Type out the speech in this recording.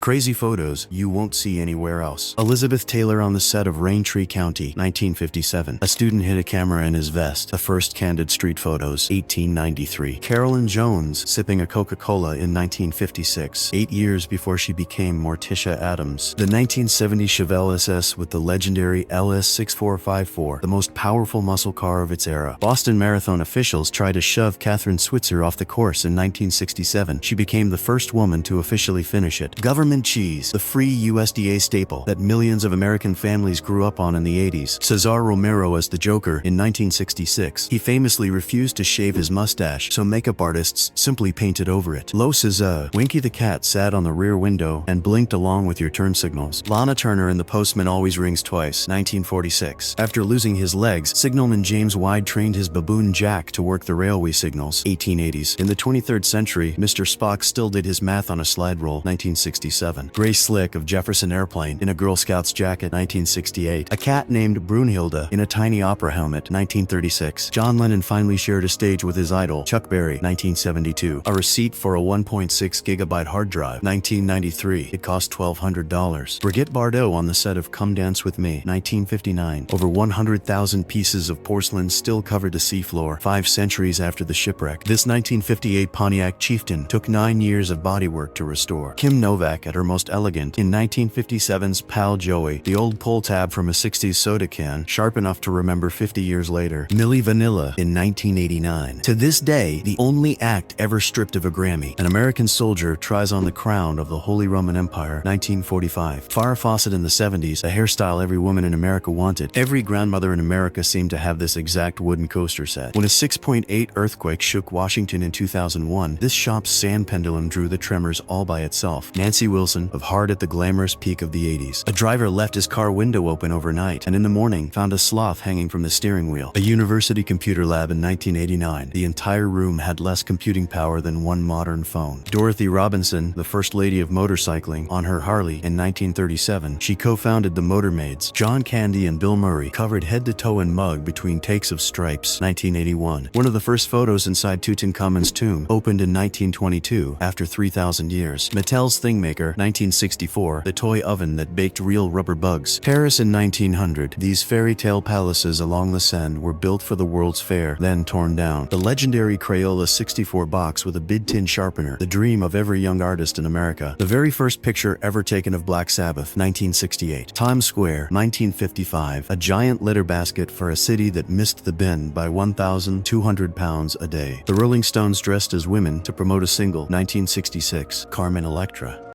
Crazy photos you won't see anywhere else. Elizabeth Taylor on the set of Raintree County, 1957. A student hid a camera in his vest. The first candid street photos, 1893. Carolyn Jones sipping a Coca-Cola in 1956, 8 years before she became Morticia Addams. The 1970 Chevelle SS with the legendary LS6454, the most powerful muscle car of its era. Boston Marathon officials tried to shove Kathrine Switzer off the course in 1967. She became the first woman to officially finish it. Government cheese, the free USDA staple that millions of American families grew up on in the 80s. Cesar Romero as the Joker in 1966. He famously refused to shave his mustache, so makeup artists simply painted over it. Lo Cesar. Winky the cat sat on the rear window and blinked along with your turn signals. Lana Turner in The Postman Always Rings Twice, 1946. After losing his legs, signalman James Wide trained his baboon Jack to work the railway signals, 1880s. In the 23rd century, Mr. Spock still did his math on a slide rule, 1967. Grace Slick of Jefferson Airplane in a Girl Scout's jacket, 1968. A cat named Brunhilde in a tiny opera helmet, 1936. John Lennon finally shared a stage with his idol, Chuck Berry, 1972. A receipt for a 1.6 gigabyte hard drive, 1993. It cost $1,200. Brigitte Bardot on the set of Come Dance With Me, 1959. Over 100,000 pieces of porcelain still covered the seafloor 5 centuries after the shipwreck. This 1958 Pontiac Chieftain took 9 years of bodywork to restore. Kim Novak at her most elegant in 1957's Pal Joey, the old pull tab from a 60s soda can, sharp enough to remember 50 years later. Milli Vanilli in 1989. To this day, the only act ever stripped of a Grammy. An American soldier tries on the crown of the Holy Roman Empire, 1945. Farrah Fawcett in the 70s, a hairstyle every woman in America wanted. Every grandmother in America seemed to have this exact wooden coaster set. When a 6.8 earthquake shook Washington in 2001, this shop's sand pendulum drew the tremors all by itself. Nancy Wilson of Hard at the glamorous peak of the 80s. A driver left his car window open overnight and in the morning found a sloth hanging from the steering wheel. A university computer lab in 1989. The entire room had less computing power than one modern phone. Dorothy Robinson, the first lady of motorcycling, on her Harley in 1937. She co-founded the Motormaids. John Candy and Bill Murray covered head to toe in mug between takes of Stripes, 1981. One of the first photos inside Tutankhamun's tomb opened in 1922 after 3,000 years. Mattel's Thingmaker, 1964, the toy oven that baked real rubber bugs. Paris in 1900. These fairy tale palaces along the Seine were built for the World's Fair, then torn down. The legendary Crayola 64 box with a bid tin sharpener, the dream of every young artist in America. The very first picture ever taken of Black Sabbath, 1968. Times Square, 1955, a giant litter basket for a city that missed the bin by 1,200 pounds a day. The Rolling Stones dressed as women to promote a single, 1966, Carmen Electra.